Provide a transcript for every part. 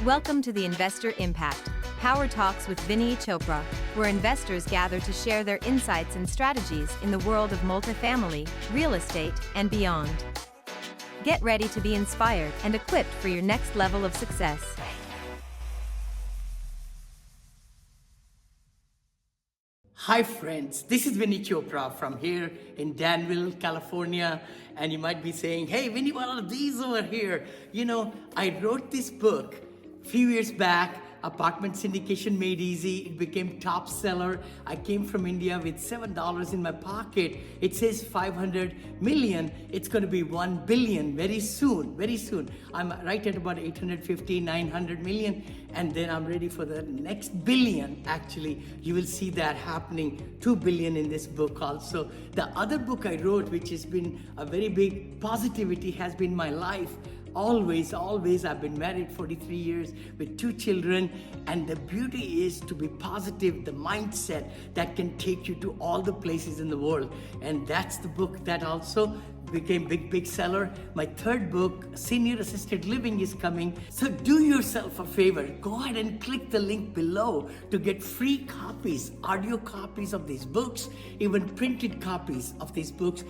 Welcome to the Investor Impact Power Talks with Vinney Chopra, where investors gather to share their insights and strategies in the world of multifamily, real estate, and beyond. Get ready to be inspired and equipped for your next level of success. Hi friends, this is Vinney Chopra from here in Danville, California. And you might be saying, hey Vinny, what are these over here? You know, I wrote this book a few years back, Apartment Syndication Made Easy. It became top seller. I came from India with $7 in my pocket. It says 500 million. It's going to be 1 billion very soon, very soon. I'm right at about 850, 900 million. And then I'm ready for the next billion. Actually, you will see that happening, 2 billion in this book also. The other book I wrote, which has been a very big positivity, has been my life. Always, I've been married 43 years with 2 children, and the beauty is to be positive, the mindset that can take you to all the places in the world. And that's the book that also became big seller. My third book, Senior Assisted Living, is coming. So do yourself a favor, go ahead and click the link below to get free copies, audio copies of these books, even printed copies of these books.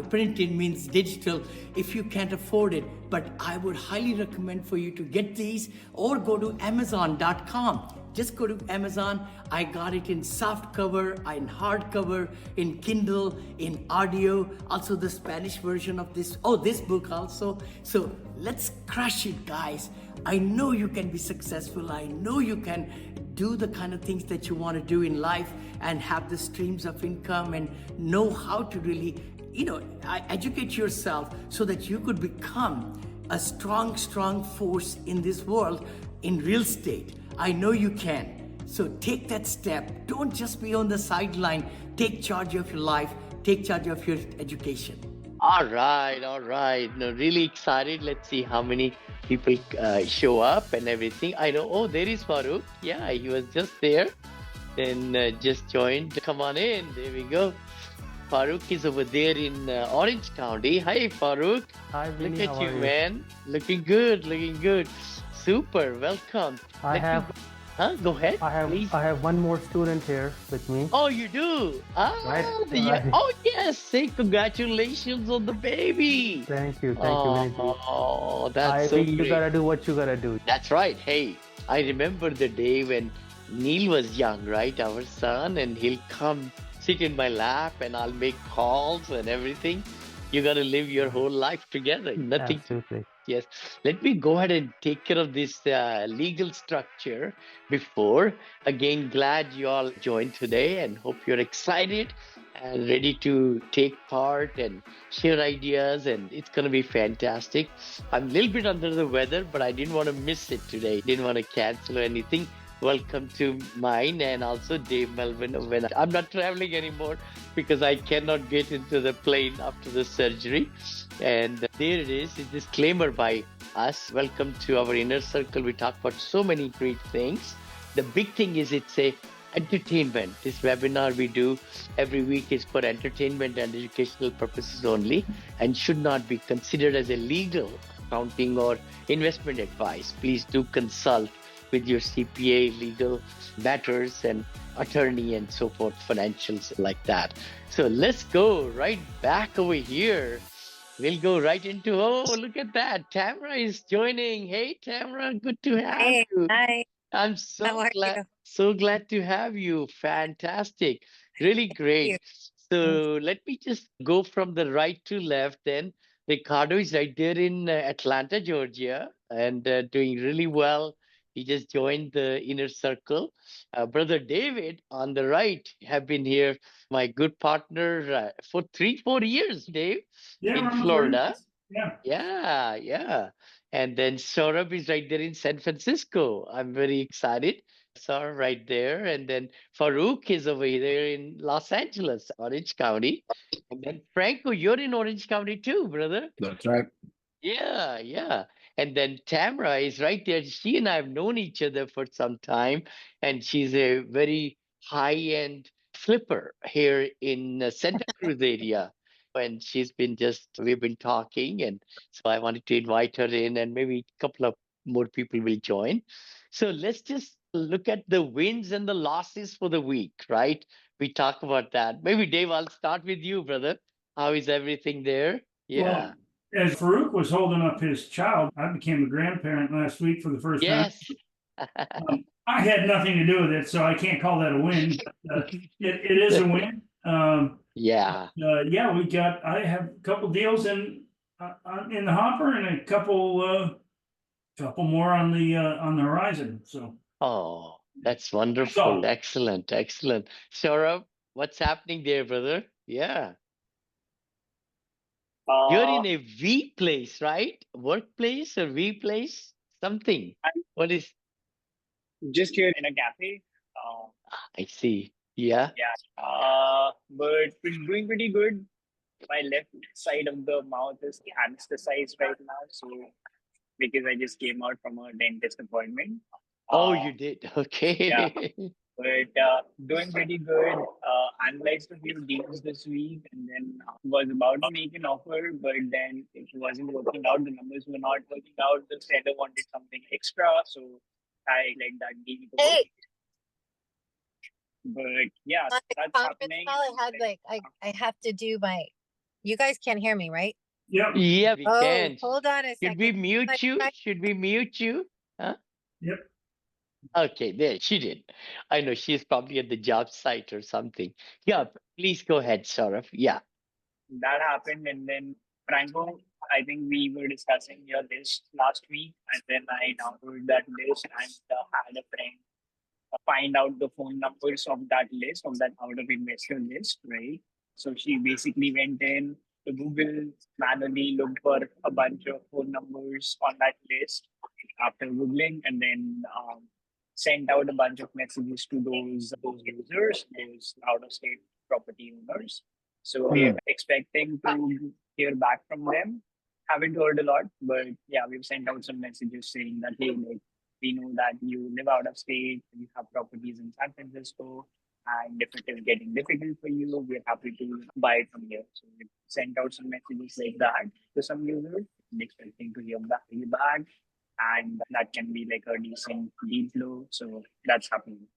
Printed means digital if you can't afford it, but I would highly recommend for you to get these or go to Amazon.com. Just go to Amazon. I got it in soft cover, in hardcover, in Kindle, in audio, also the Spanish version of this book also. So let's crush it, guys. I know you can be successful. I know you can do the kind of things that you want to do in life and have the streams of income and know how to really, educate yourself so that you could become a strong force in this world in real estate. I know you can. So take that step. Don't just be on the sideline. Take charge of your life. Take charge of your education. All right. No, really excited. Let's see how many people show up and everything. I know. Oh, there is Farooq. Yeah, he was just there. Then just joined. Come on in. There we go. Farooq is over there in Orange County. Hi, Farooq. Hi, Vinny. Look at you, man. Looking good. Super. Welcome. Go ahead. Please. I have one more student here with me. Oh, you do? Right. Oh, yes. Say congratulations on the baby. Thank you, Vinny. Oh, that's so great. You gotta do what you gotta do. That's right. Hey, I remember the day when Neil was young, right? Our son, and he'll come sit in my lap and I'll make calls and everything. You gotta live your whole life together. Nothing. Absolutely. Yes. Let me go ahead and take care of this legal structure before. Again, glad you all joined today and hope you're excited and ready to take part and share ideas, and it's going to be fantastic. I'm a little bit under the weather, but I didn't want to miss it today. Didn't want to cancel or anything. Welcome to mine and also Dave Melvin. When I'm not traveling anymore because I cannot get into the plane after the surgery. And there it is, a disclaimer by us. Welcome to our inner circle. We talk about so many great things. The big thing is it's a entertainment. This webinar we do every week is for entertainment and educational purposes only and should not be considered as a legal, accounting or investment advice. Please do consult with your CPA, legal matters and attorney and so forth, financials like that. So let's go right back over here. We'll go right into, look at that. Tamara is joining. Hey, Tamara, good to have you. Hi. I'm so glad to have you. Fantastic. Really great. So let me just go from the right to left then. Ricardo is right there in Atlanta, Georgia, and doing really well. He just joined the inner circle. Brother David on the right have been here, my good partner for 3-4 years, Dave, in Florida. Yeah. And then Saurabh is right there in San Francisco. I'm very excited. Saurabh right there. And then Farooq is over there in Los Angeles, Orange County. And then Franco, you're in Orange County too, brother. That's right. Yeah. And then Tamara is right there. She and I have known each other for some time, and she's a very high-end flipper here in Santa Cruz area. And we've been talking, and so I wanted to invite her in and maybe a couple of more people will join. So let's just look at the wins and the losses for the week, right? We talk about that. Maybe Dave, I'll start with you, brother. How is everything there? Yeah. Well, as Farouk was holding up his child, I became a grandparent last week for the first time. Yes. I had nothing to do with it, so I can't call that a win. But, it is a win. Yeah. I have a couple deals in the hopper and a couple more on the horizon. So Oh, that's wonderful. Excellent. Excellent. Saurabh, what's happening there, brother? Yeah. You're in a V place, right? Workplace or V place? Something. I'm What is? just here in a cafe. I see. Yeah. Yeah. But it's doing pretty good. My left side of the mouth is anesthetized right now, so because I just came out from a dentist appointment. Oh, Uh, you did. yeah, Okay. but doing pretty good. Analyzed a few deals this week, and then was about to make an offer, but then it wasn't working out. The numbers were not working out. The seller wanted something extra, so I let that deal go. Hey, But yeah, on the that's conference happening. call, I had I have to do my. You guys can't hear me, right? Yep. Yeah, we Oh, can. hold on a Should we second. mute you? My- Should we mute you? Huh? Yep. Okay, there, she did. I know she's probably at the job site or something. Yeah, please go ahead, Saurabh. Yeah. That happened, and then Franco, I think we were discussing your list last week, and then I downloaded that list and had a friend find out the phone numbers of that list, of that out of investor list, right? So she basically went in to Google, manually looked for a bunch of phone numbers on that list after Googling, and then sent out a bunch of messages to those users, those out of state property owners. So we are expecting to hear back from them. Haven't heard a lot, but yeah, we've sent out some messages saying that hey, like, we know that you live out of state, you have properties in San Francisco, and if it is getting difficult for you, we're happy to buy it from here. So we sent out some messages like that to some users, expecting to hear back, and that can be like a decent deal flow. So that's happening.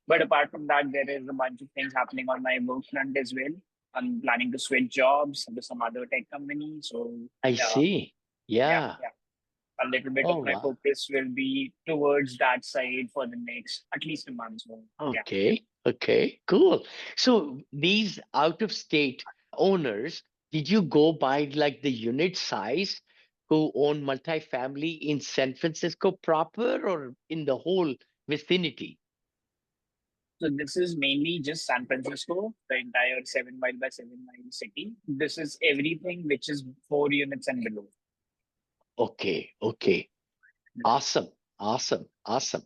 But apart from that, there is a bunch of things happening on my work front as well. I'm planning to switch jobs to some other tech company. So I see. Yeah. a little bit Oh, of my wow. focus will be towards that side for the next at least a month. So, yeah. Okay. Okay. Cool. So these out of state owners, did you go by like the unit size who own multifamily in San Francisco proper or in the whole vicinity? So this is mainly just San Francisco, the entire 7 mile by 7 mile city. This is everything which is 4 units and below. Okay. Okay. Awesome. Awesome. Awesome.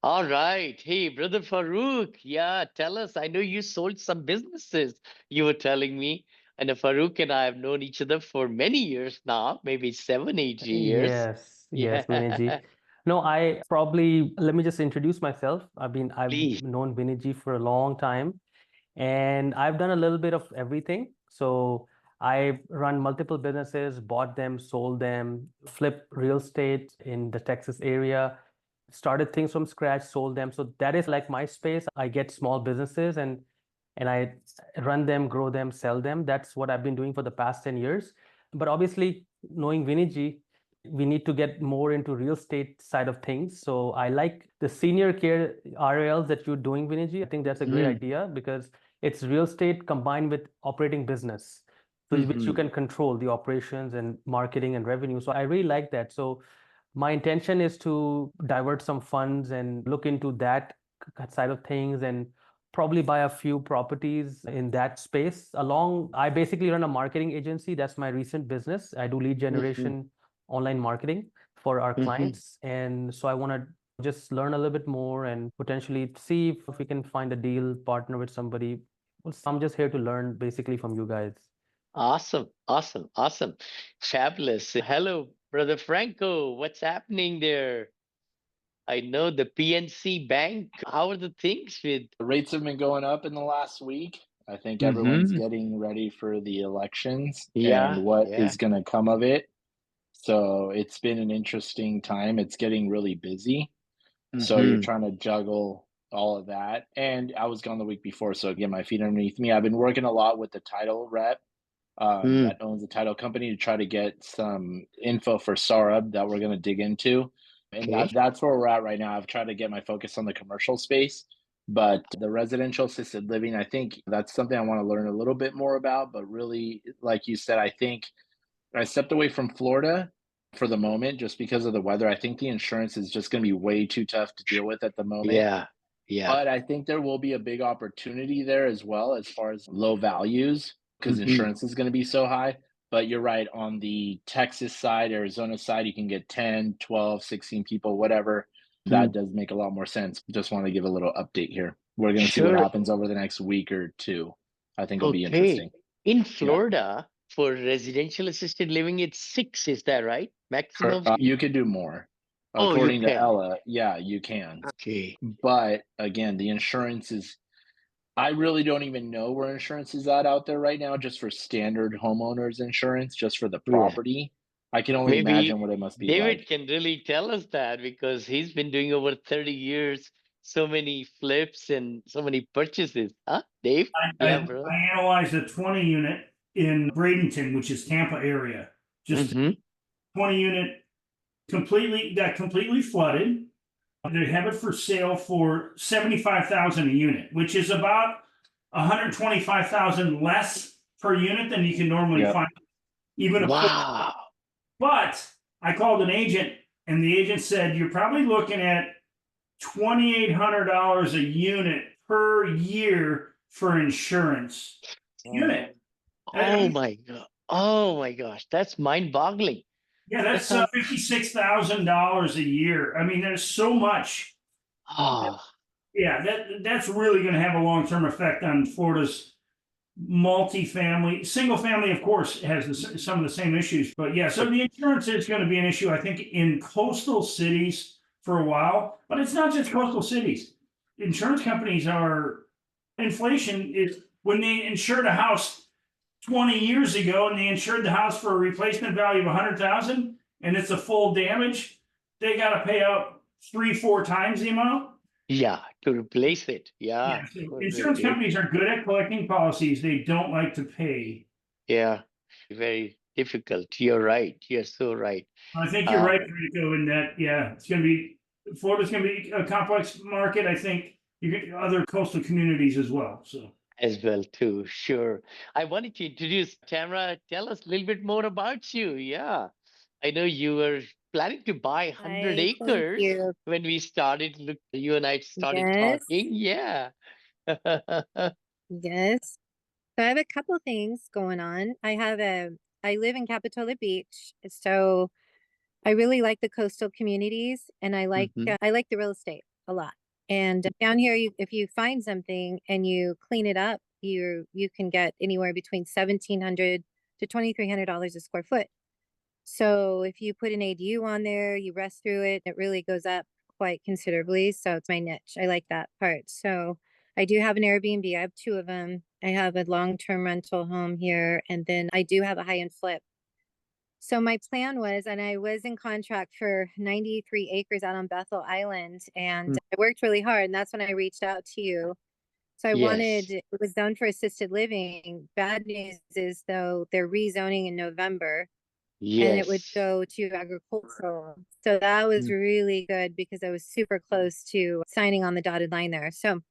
All right. Hey, brother Farouk. Yeah, tell us. I know you sold some businesses, you were telling me. And Farouk and I have known each other for many years now, maybe 7, 8 years. Yes, Yeah. Vinny ji. No, let me just introduce myself. I've Please. known Vinny ji for a long time, and I've done a little bit of everything. So I run multiple businesses, bought them, sold them, flipped real estate in the Texas area, started things from scratch, sold them. So that is like my space. I get small businesses and I run them, grow them, sell them. That's what I've been doing for the past 10 years. But obviously, knowing Vinny ji, we need to get more into real estate side of things. So I like the senior care RLs that you're doing, Vinny ji. I think that's a great idea because it's real estate combined with operating business, so which you can control the operations and marketing and revenue. So I really like that. So my intention is to divert some funds and look into that side of things and probably buy a few properties in that space. I basically run a marketing agency. That's my recent business. I do lead generation, online marketing for our clients. And so I want to just learn a little bit more and potentially see if we can find a deal, partner with somebody. Well, I'm just here to learn basically from you guys. Awesome. Awesome. Awesome. Fabulous. Hello, brother Franco. What's happening there? I know the PNC Bank. How are the things with? The rates have been going up in the last week. I think everyone's getting ready for the elections Yeah, and what yeah. is going to come of it. So it's been an interesting time. It's getting really busy. So you're Hmm. trying to juggle all of that. And I was gone the week before, so get my feet underneath me. I've been working a lot with the title rep Mm. that owns the title company to try to get some info for Sarab that we're going to dig into. And Okay. that's where we're at right now. I've tried to get my focus on the commercial space, but the residential assisted living, I think that's something I want to learn a little bit more about. But really, like you said, I think I stepped away from Florida for the moment just because of the weather. I think the insurance is just going to be way too tough to deal with at the moment. Yeah. Yeah. But I think there will be a big opportunity there as well as far as low values because Hmm. insurance is going to be so high. But you're right, on the Texas side, Arizona side, you can get 10, 12, 16 people, whatever. That does make a lot more sense. Just want to give a little update here. We're going to see what Sure. happens over the next week or two. I think it'll be Okay. interesting. In Yeah. Florida, for residential assisted living, it's 6, is that right? Maximum? You could do more. Oh, you According to can. Ella, yeah, you can. Okay. But again, the insurance is I really don't even know where insurance is at out there right now, just for standard homeowners insurance, just for the Yeah. property. I can only Maybe imagine what it must be David like. can really tell us that because he's been doing over 30 years, so many flips and so many purchases. Huh, Dave? I Yeah, bro. analyzed a 20 unit in Bradenton, which is Tampa area. Just Mm-hmm. 20 unit, completely flooded. They have it for sale for 75,000 a unit, which is about 125,000 less per unit than you can normally Yep. find, even a Wow. But I called an agent, and the agent said you're probably looking at $2,800 a unit per year for insurance. Unit. Oh my God. Oh my gosh. That's mind-boggling. Yeah, That's that's all. $56,000 a year. I mean, there's so much. Oh, Yeah, that's really going to have a long-term effect on Florida's multifamily. Single family, of course, has some of the same issues, but yeah, so the insurance is going to be an issue, I think, in coastal cities for a while, but it's not just coastal cities. Insurance companies are, inflation is when they insured a house 20 years ago and they insured the house for a replacement value of 100,000 and it's a full damage, they got to pay out 3, 4 times the amount. yeah, to replace it. Yeah. Yeah, so insurance companies are good at collecting policies. They don't like to pay. Yeah. Very difficult. You're right. You're so right. I think you're Uh, right, Rico, in that, yeah, it's gonna be, Florida's gonna be a complex market. I think you get other coastal communities as well, so. as well too. Sure. I wanted to introduce Tamara. Tell us a little bit more about you. Yeah. I know you were planning to buy 100 Hi, thank acres you. when we started, look, you and I started Yes, talking. Yeah. yes. So I have a couple things going on. I live in Capitola Beach, so I really like the coastal communities and Hmm. I like the real estate a lot. And down here, if you find something and you clean it up, you can get anywhere between 1,700 to $2,300 a square foot. So if you put an ADU on there, you rest through it, it really goes up quite considerably. So it's my niche. I like that part. So I do have an Airbnb. I have two of them. I have a long-term rental home here, and then I do have a high-end flip. So my plan was, and I was in contract for 93 acres out on Bethel Island, and I worked really hard, and that's when I reached out to you. So I wanted, Yes. it was done for assisted living. Bad news is though, they're rezoning in November and it would Yes. go to agricultural. So that was Mm. really good because I was super close to signing on the dotted line there. So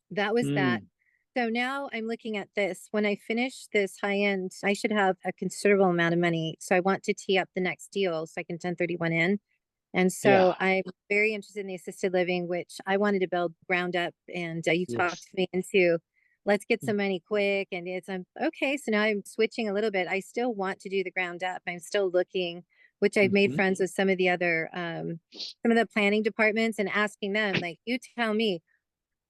that was that. Mm. So now I'm looking at this. When I finish this high end, I should have a considerable amount of money. So I want to tee up the next deal so I can 1031 in. And Yeah. so I'm very interested in the assisted living, which I wanted to build ground up. And you talked Yes. me into, let's get some money quick. And okay. So now I'm switching a little bit. I still want to do the ground up. I'm still looking, which I've made Mm-hmm. friends with some of the other, some of the planning departments and asking them, like, you tell me,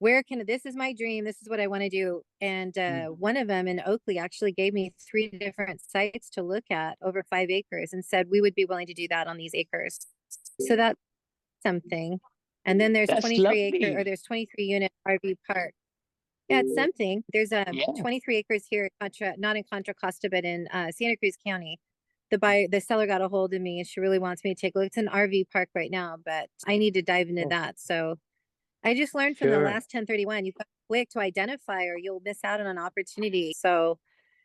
this is my dream. This is what I want to do. And one of them in Oakley actually gave me 3 different sites to look at over 5 acres and said, we would be willing to do that on these acres. So that's something. And then there's That's 23 lovely. there's 23 unit RV park. Yeah, it's something. There's Yeah. 23 acres here, not in Contra Costa, but in Santa Cruz County. the seller got a hold of me and she really wants me to take a look. It's an RV park right now, but I need to dive into Oh, that. So I just learned from the sure. last 1031, you've got to be quick to identify or you'll miss out on an opportunity. So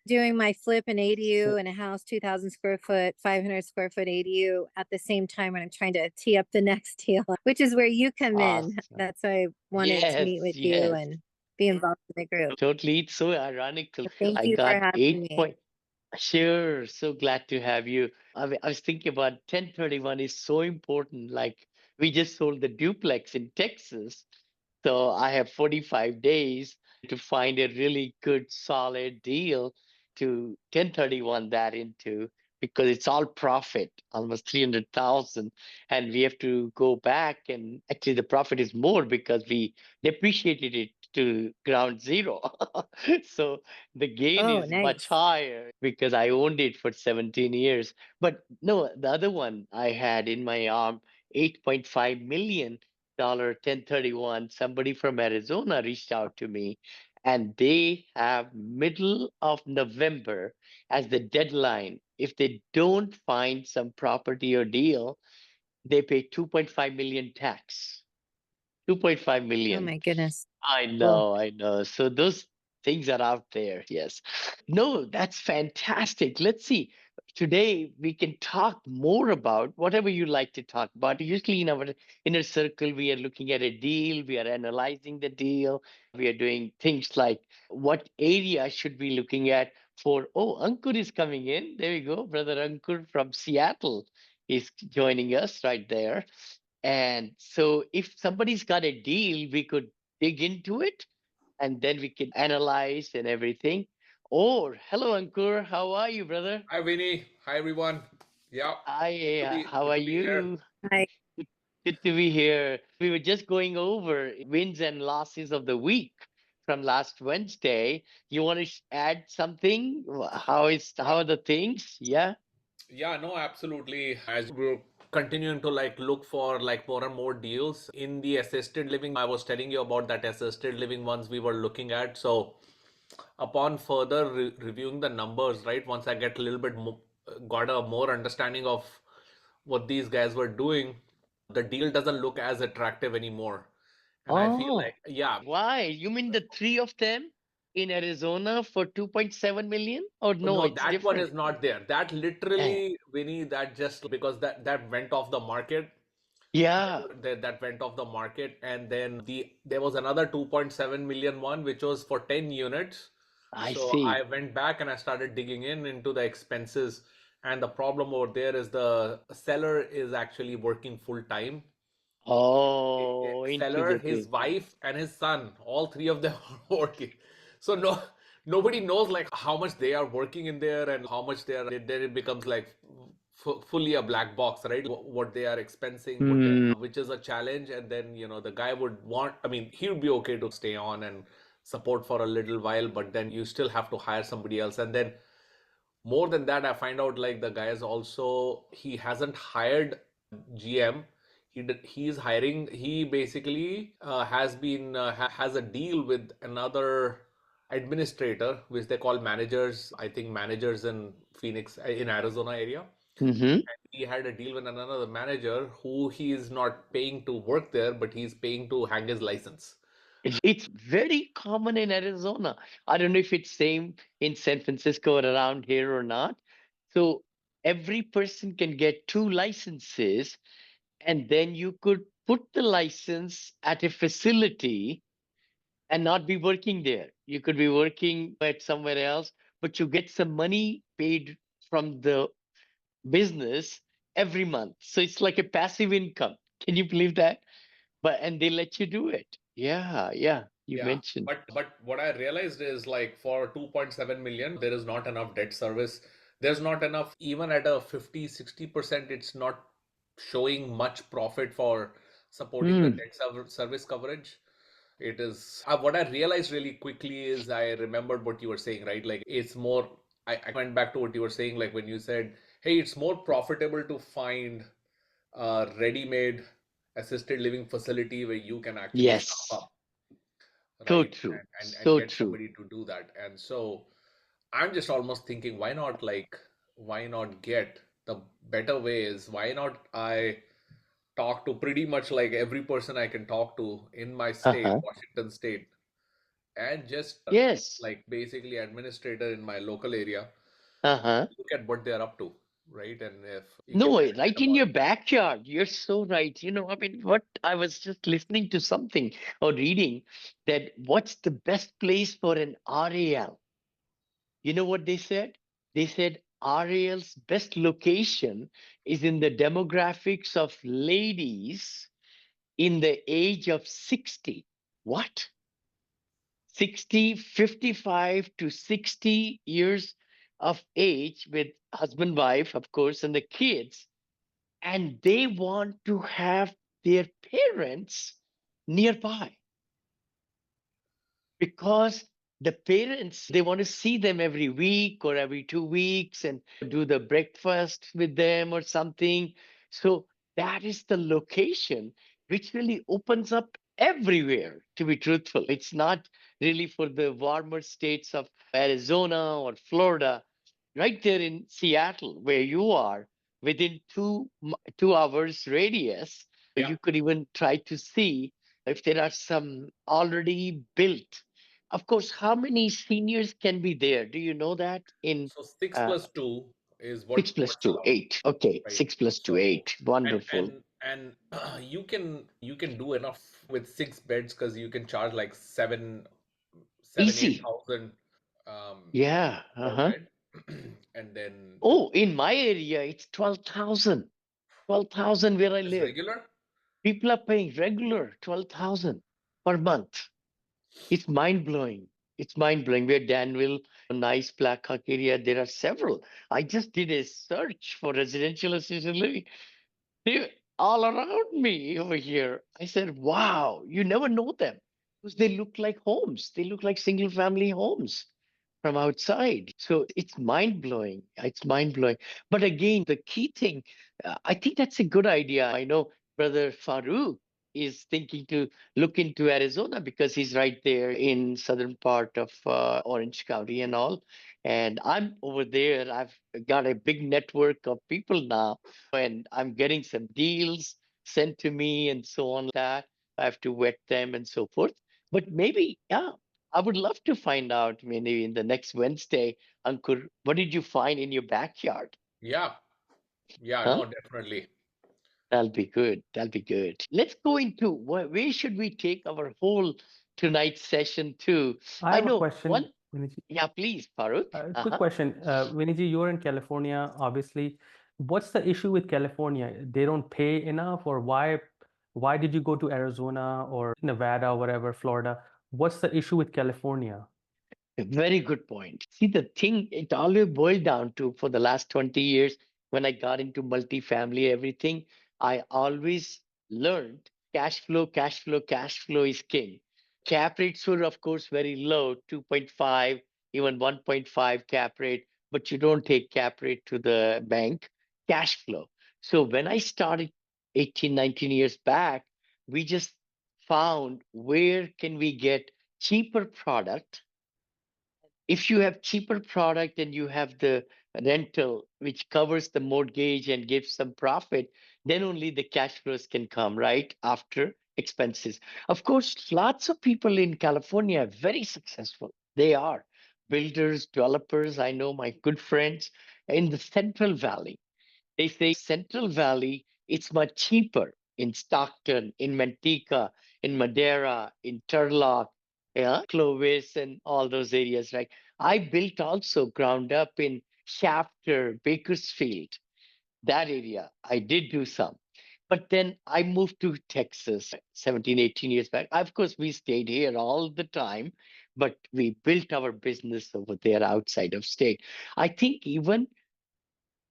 doing my flip and ADU and a house, 2,000 square foot, 500 square foot ADU at the same time when I'm trying to tee up the next deal, which is where you come in. Awesome. That's why I wanted to Yes, meet with you yes. and be involved in the group. Totally. It's so ironical. Thank I you for got having me. Sure, so glad to have you. I was thinking about 1031 is so important. Like we just sold the duplex in Texas. So I have 45 days to find a really good, solid deal to 1031 that into because it's all profit, almost 300,000. And we have to go back and actually the profit is more because we depreciated it to ground zero. So the gain Oh, is much nice. higher because I owned it for 17 years. But no, the other one I had in my arm, 8.5 million dollar 1031, somebody from Arizona reached out to me and they have middle of November as the deadline. If they don't find some property or deal, they pay 2.5 million tax. 2.5 Oh million. my goodness. I Well, know, I know. So those things are out there. Yes. No, that's fantastic. Let's see. Today we can talk more about whatever you like to talk about. Usually in our inner circle, we are looking at a deal, we are analyzing the deal, we are doing things like what area should we looking at for. Oh, Ankur is coming in. There you go, brother Ankur from Seattle is joining us right there. And so if somebody's got a deal, we could dig into it and then we can analyze and everything. Or, hello, Ankur. How are you, brother? Hi, Vinny. Hi, everyone. Yeah, Hi, how good are to be here. you? hi. Good to be here. We were just going over wins and losses of the week from last Wednesday. You want to add something? How Uh, are the things? Yeah. yeah, no, absolutely. As we're continuing to look for more and more deals in the assisted living, I was telling you about that assisted living ones we were looking at. So, upon further reviewing the numbers, right, once I get a little bit more, got a more understanding of what these guys were doing, the deal doesn't look as attractive anymore. And I feel Oh, like, yeah, why? You mean the three of them in Arizona for 2.7 million? Or no, no, it's that one different. is not there. That Yeah. literally, Vinny, that just because that went off the market. Yeah, That went off the market, and then there was another 2.7 million one, which was for 10 units. I So I see. went back and I started digging into the expenses. And the problem over there is the seller is actually working full time. Oh, into Seller, the his thing. wife, and his son, all three of them are working. So nobody knows how much they are working in there and how much they are. Then it becomes fully a black box, right? What they are expensing, Hmm. which is a challenge. And then the guy would want. I mean, he would be okay to stay on and support for a little while, but then you still have to hire somebody else. And then more than that, I find out the guy is also he hasn't hired GM. He's hiring. He basically has a deal with another administrator, which they call managers. I think managers in Phoenix, in Arizona area. Mm-hmm. And he had a deal with another manager who he is not paying to work there, but he's paying to hang his license. It's very common in Arizona. I don't know if it's same in San Francisco or around here or not. So every person can get two licenses, and then you could put the license at a facility and not be working there. You could be working at somewhere else, but you get some money paid from the business every month. So it's like a passive income. Can you believe that? But and they let you do it. Yeah, yeah. You Yeah, mentioned. but what I realized is for 2.7 million, there is not enough debt service. There's not enough, even at a 50-60%, it's not showing much profit for supporting the Hmm. debt service coverage. It is what I realized really quickly is I remembered what you were saying, right? Like it's more, I went back to what you were saying, like when you said, hey, it's more profitable to find a ready-made assisted living facility where you can actually staff Yes. up, So right, true. and So get true. somebody to do that. And so I'm just almost thinking, why not why not get? The better way is, why not I talk to pretty much like every person I can talk to in my state, Uh-huh. Washington state, and just Yes. like basically administrator in my local area, Uh-huh. look at what they're up to, right? And if you can No, kind of right get a in your model. backyard. You're so right. I mean, what I was just listening to something or reading that what's the best place for an RAL? You know what they said? They said RAL's best location is in the demographics of ladies in the age of 60. What? 60, 55 to 60 years of age with husband, wife, of course, and the kids. And they want to have their parents nearby because the parents they want to see them every week or every 2 weeks and do the breakfast with them or something. So that is the location which really opens up everywhere, to be truthful. It's not really for the warmer states of Arizona or Florida. Right there in Seattle where you are, within 2 hours radius, Yeah. you could even try to see if there are some already built. Of course, how many seniors can be there? Do you know that? In So six uh, plus two is six plus what's two, allowed, 8. Okay, right? 6 plus 2, So 8. Wonderful. and you can do enough with 6 beds because you can charge like eight Easy. thousand Yeah. per Uh-huh. bed, and then the Oh, in my area, it's 12,000. 12,000 where I is live. regular. People are paying regular 12,000 per month. It's mind blowing. It's mind blowing. Where Danville, a nice Black Hawk area, there are several. I just did a search for residential assisted living. They're all around me over here. I said, wow, you never know them because they look like homes. They look like single family homes from outside. So it's mind blowing. It's mind blowing. But again, the key thing, I think that's a good idea. I know Brother Farouk is thinking to look into Arizona because he's right there in southern part of Orange County and all. And I'm over there. I've got a big network of people now and I'm getting some deals sent to me and so on that. I have to vet them and so forth. But maybe, yeah, I would love to find out maybe in the next Wednesday, Ankur, what did you find in your backyard? Yeah, yeah, Huh? no, definitely. That'll be good. That'll be good. Let's go into where should we take our whole tonight's session to? I I have a know question, one. Viniji. Yeah, please, Farooq. Quick Uh-huh. question. Viniji, you're in California, obviously. What's the issue with California? They don't pay enough, or why did you go to Arizona or Nevada or whatever, Florida? What's the issue with California? A very good point. See, the thing, it always boiled down to for the last 20 years, when I got into multifamily, everything, I always learned cash flow, cash flow, cash flow is king. Cap rates were, of course, very low 2.5, even 1.5 cap rate, but you don't take cap rate to the bank, cash flow. So when I started 18, 19 years back, we just found where can we get cheaper product. If you have cheaper product and you have the rental which covers the mortgage and gives some profit, then only the cash flows can come right after expenses. Of course, lots of people in California are very successful. They are builders, developers. I know my good friends in the Central Valley. They say Central Valley, it's much cheaper in Stockton, in Manteca, in Madera, in Turlock, yeah, Clovis, and all those areas, right? I built also ground up in Shafter, Bakersfield, that area. I did do some. But then I moved to Texas 17, 18 years back. Of course, we stayed here all the time, but we built our business over there outside of state. I think even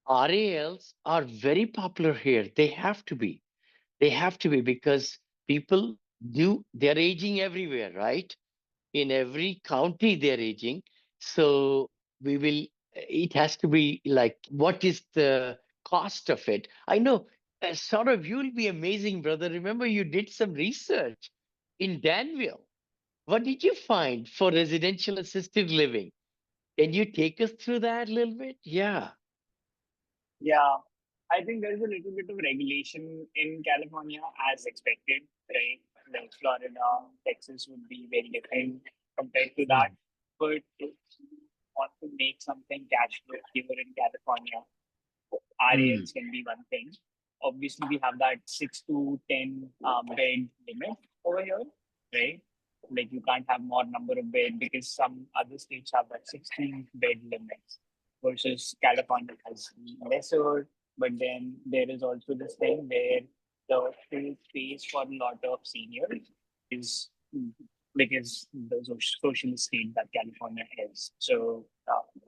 RALs are very popular here. They have to be. They have to be because people they're aging everywhere, right? In every county, they're aging. So it has to be like, what is the cost of it? I know, sort of, you'll be amazing, brother. Remember, you did some research in Danville. What did you find for residential assisted living? Can you take us through that a little bit? Yeah. Yeah, I think there's a little bit of regulation in California as expected, right? Like Florida, Texas would be very different compared to that. But if you want to make something cash flow here in California, Mm. RAs can be one thing. Obviously, we have that 6 to 10 bed limit over here, right? Like you can't have more number of bed because some other states have that 16 bed limits versus California has lesser. But then there is also this thing where the state pays for a lot of seniors is because the social state that California is. So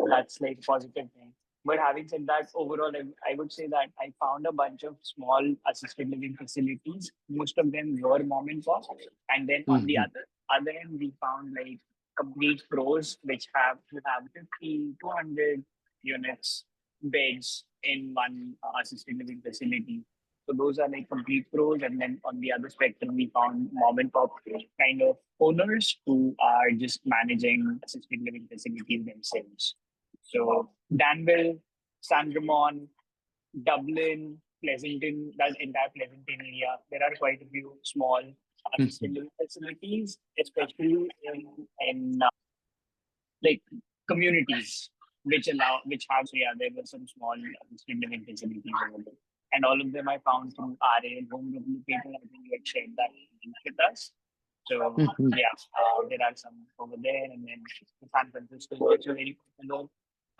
that's like a positive thing. But having said that, overall, I would say that I found a bunch of small assisted living facilities. Most of them were mom and pop, and then on the Mhm. other end, we found like complete pros which have to have 50, 200 units, beds in one assisted living facility. So those are like complete pros, and then on the other spectrum, we found mom and pop kind of owners who are just managing assisted living facilities themselves. So Danville, San Ramon, Dublin, Pleasanton, that entire Pleasanton area, there are quite a few small assisted Mhm. living facilities, especially in like communities which have, so yeah, there were some small assisted living facilities over there. And all of them I found through RA and home locator. I think you had shared that link with us. So Mhm. yeah, there are some over there, and then San Francisco is also very popular.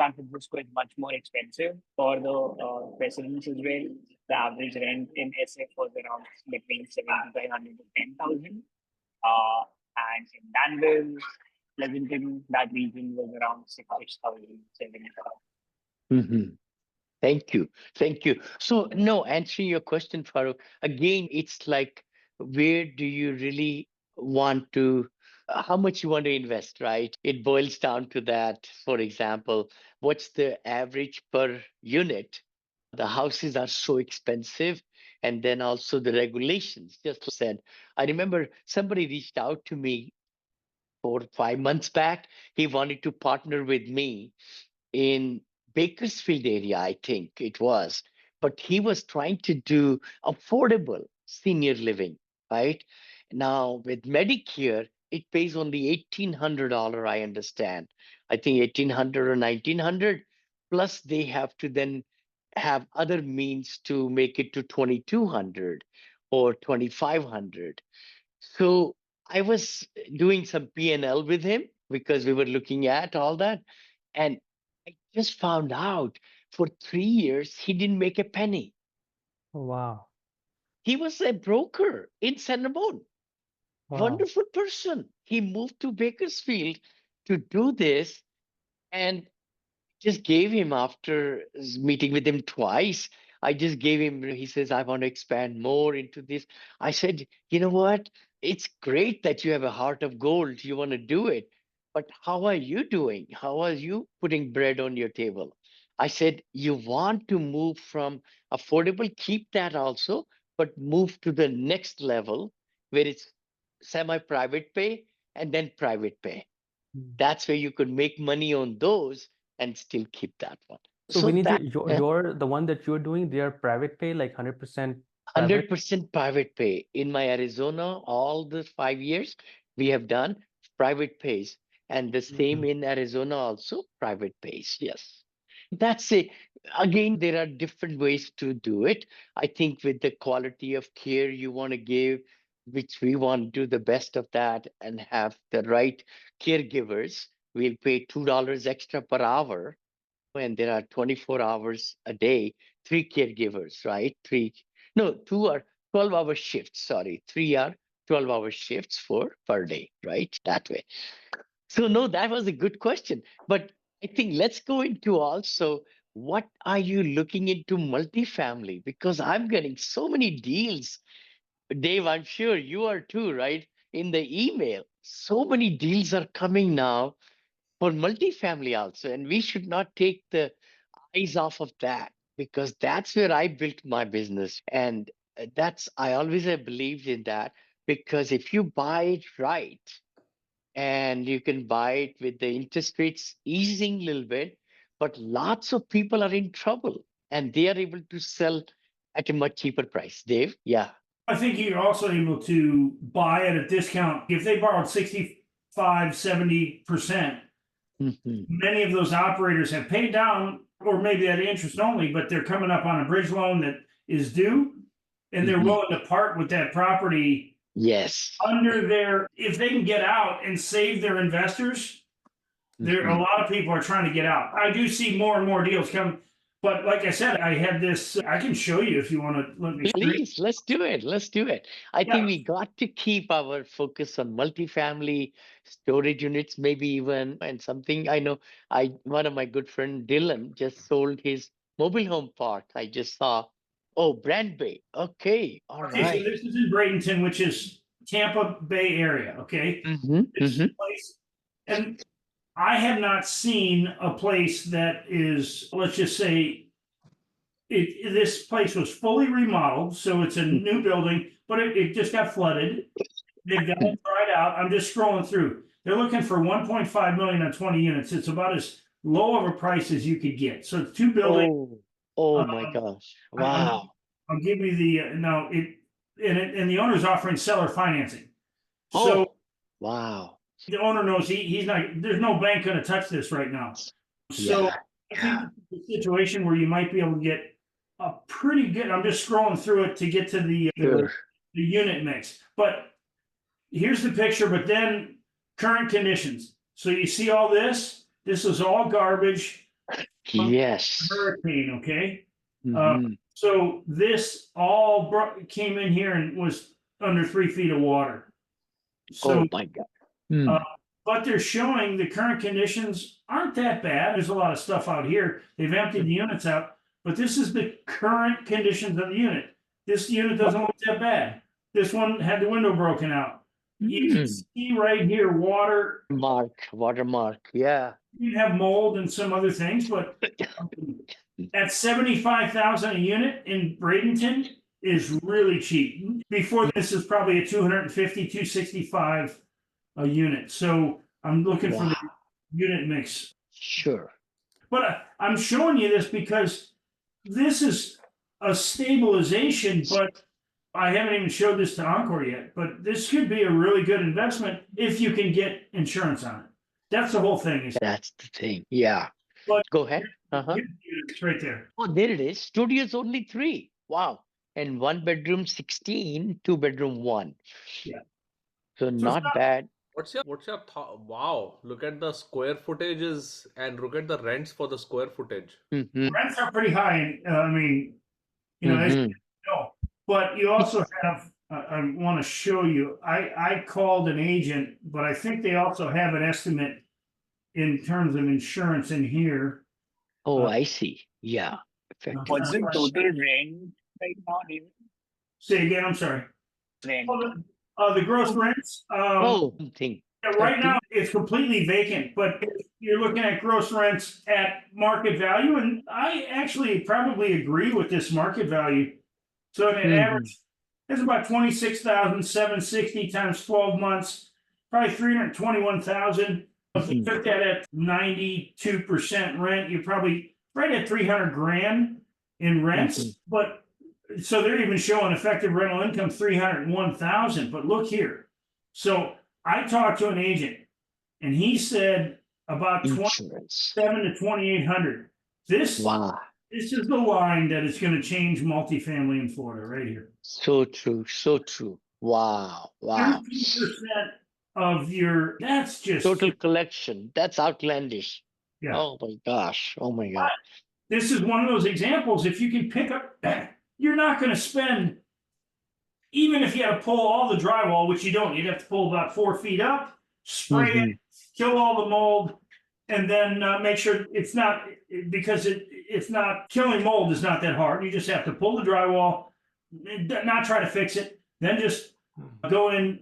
San Francisco is much more expensive for the residents as well. The average rent in SF was around between 7,500 to 10,000. And in Danville, Pleasanton, that region was around 6,000, 7,000. Mhm. Thank you. Thank you. So, no, answering your question, Farooq, again, it's like, where do you really want to, how much you want to invest, right? It boils down to that. For example, what's the average per unit? The houses are so expensive. And then also the regulations, just said. I remember somebody reached out to me 4 or 5 months back. He wanted to partner with me in Bakersfield area, I think it was. But he was trying to do affordable senior living, right? Now with Medicare, it pays only $1,800, I understand. I think 1,800 or 1,900. Plus they have to then have other means to make it to 2,200 or 2,500. So I was doing some P&L with him because we were looking at all that. And I just found out for 3 years, he didn't make a penny. Wow. He was a broker in San Ramon. Wow. Wonderful person. He moved to Bakersfield to do this. And just gave him after meeting with him twice. I just gave him, he says, I want to expand more into this. I said, you know what? It's great that you have a heart of gold. You want to do it. But how are you doing? How are you putting bread on your table? I said, you want to move from affordable, keep that also, but move to the next level where it's semi private pay and then private pay. Mm. That's where you could make money on those and still keep that one. So So we need that to, you're the one that you're doing, they are private pay, like 100% private. 100% private pay in my Arizona, all the 5 years we have done private pays, and the same Mhm. in Arizona also private pays. Yes, that's it. Again, there are different ways to do it. I think with the quality of care you want to give, which we want to do the best of that and have the right caregivers, we'll pay $2 extra per hour, and there are 24 hours a day, three caregivers, right? Three, no, two are 12-hour shifts, sorry, three are 12-hour shifts for per day, right? That way. So, no, that was a good question. But I think let's go into also what are you looking into multifamily? Because I'm getting so many deals. Dave, I'm sure you are too, right? In the email, so many deals are coming now for multifamily also. And we should not take the eyes off of that because that's where I built my business. And that's, I always have believed in that because if you buy it right and you can buy it with the interest rates easing a little bit, but lots of people are in trouble. and they are able to sell at a much cheaper price. Dave, yeah. I think you're also able to buy at a discount. If they borrowed 65, 70%, Mhm. many of those operators have paid down, or maybe at interest only, but they're coming up on a bridge loan that is due, and they're Mhm. willing to part with that property Yes. under their, if they can get out and save their investors, there a Mhm. lot of people are trying to get out. I do see more and more deals come, but like I said, I had this. I can show you if you want to let me. Please, let's do it. Let's do it. I Yeah. think we got to keep our focus on multifamily storage units, maybe even, and something I know. One of my good friend Dylan just sold his mobile home park. I just saw. Oh, Brand Bay. Okay, all Okay, so right. this is in Bradenton, which is Tampa Bay area. Okay, Mm-hmm. this Mm-hmm. place, and I have not seen a place that is, let's just say, this place was fully remodeled, so it's a new building, but it just got flooded. They've got it dried out. I'm just scrolling through. They're looking for 1.5 million on 20 units. It's about as low of a price as you could get. So it's two buildings. Oh my Um, gosh. I'm, Wow. I'll give you the no and the owner's offering seller financing. So Oh, wow. the owner knows he's not. There's no bank going to touch this right now. So Yeah. I Yeah. think it's a situation where you might be able to get a pretty good. I'm just scrolling through it to get to Sure. the unit mix. But here's the picture. But then current conditions. So you see all this. This is all garbage from Yes. hurricane. Okay. Mm-hmm. So this all came in here and was under 3 feet of water. So, Oh my God. Hmm. but they're showing the current conditions aren't that bad. There's a lot of stuff out here. They've emptied the units out, but this is the current conditions of the unit. This unit doesn't look that bad. This one had the window broken out. You can see right here water. Watermark. Yeah. You have mold and some other things, but at 75,000 a unit in Bradenton is really cheap. Before this is probably a 250, 265 a unit. So I'm looking for the Wow. unit mix. Sure. But I'm showing you this because this is a stabilization, but I haven't even showed this to Encore yet. But this could be a really good investment if you can get insurance on it. That's the whole thing. That's the thing. Yeah. But Go ahead. Uh-huh. it's right there. Oh, there it is. Studios only 3. Wow. And 1 bedroom 16, 2 bedroom 1. Yeah. So So it's not not bad. What's your thought? Wow, look at the square footages and look at the rents for the square footage. Mm-hmm. rents are pretty high. I mean, as you know, but you also have. I want to show you. I called an agent, but I think they also have an estimate in terms of insurance in here. Oh, I see. Yeah. Effective. What's the total rent right now, David? Say again. I'm sorry. Rent. The gross rents. Oh, something. Yeah, right now it's completely vacant, but you're looking at gross rents at market value, and I actually probably agree with this market value. So an average is about 26,760 times 12 months, probably 321,000. If you took that at 92% rent, you're probably right at 300 grand in rents. But so they're even showing effective rental income 301,000. But look here. So I talked to an agent, and he said about Insurance. 27 to 2,800. This Wow. this is the line that is going to change multifamily in Florida, right here. So true. So true. Wow. Wow. 13% of your, that's just Total collection. That's outlandish. yeah. Oh my gosh. Oh my God. This is one of those examples. If you can pick up, you're not going to spend, even if you had to pull all the drywall, which you don't, you'd have to pull about 4 feet up, spray it, kill all the mold, and then make sure it's not, because it's not, killing mold is not that hard. You just have to pull the drywall, not try to fix it, then just go in,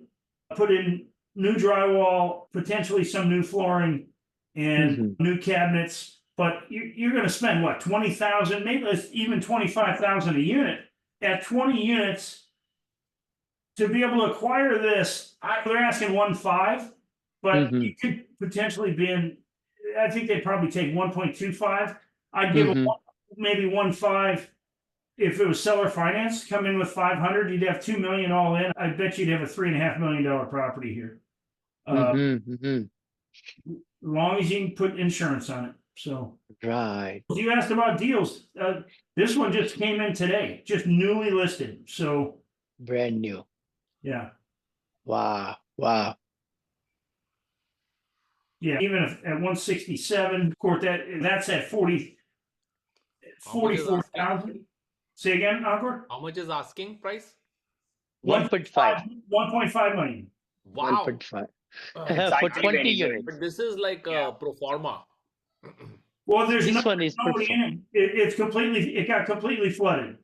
put in new drywall, potentially some new flooring and new cabinets. But you're going to spend what, 20,000, maybe even 25,000 a unit. At 20 units, to be able to acquire this, they're asking 1.5, but you could potentially be in. I think they'd probably take 1.25. I'd give them maybe 1.5. If it was seller finance, come in with 500, you'd have 2 million all in. I bet you'd have a $3.5 million property here. As long as you can put insurance on it. So Right. you asked about deals. This one just came in today, just newly listed. So Brand new. yeah. Wow. Wow. Yeah, even if at 167, court that's at 40, How much is asking? 44,000. Say again, Encore? How much is asking price? 1.5. 1.5 million. Wow. 1.5. For Exactly, 20 very good. units. But this is like a pro forma. Well, there's This one is nobody in it. It got completely flooded.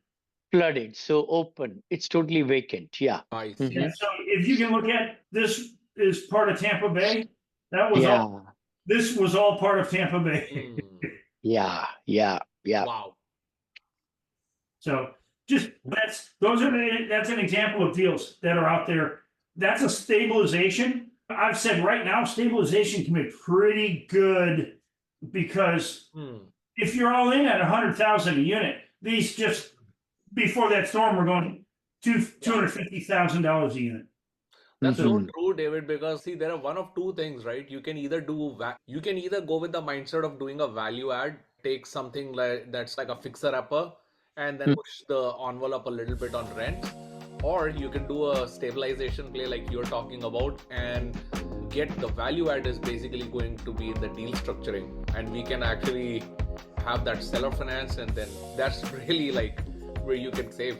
flooded, so open. It's totally vacant. Yeah. I see. Yeah, so if you can look at this is part of Tampa Bay, that was Yeah. all. This was all part of Tampa Bay. Hmm. Yeah. Yeah. Yeah. Wow. So just that's an example of deals that are out there. That's a stabilization. I've said right now, stabilization can be pretty good because if you're all in at 100,000 a unit, these just before that storm were going $250,000 a unit. That's so Mhm. true, David, because see, there are one of two things, right? You can either you can either go with the mindset of doing a value add, take something like that's like a fixer upper, and then push the envelope a little bit on rent, or you can do a stabilization play like you're talking about and get the value add is basically going to be in the deal structuring, and we can actually have that seller finance, and then that's really like where you can save.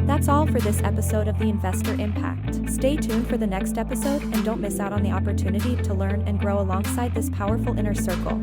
That's all for this episode of the Investor Impact. Stay tuned for the next episode and don't miss out on the opportunity to learn and grow alongside this powerful inner circle.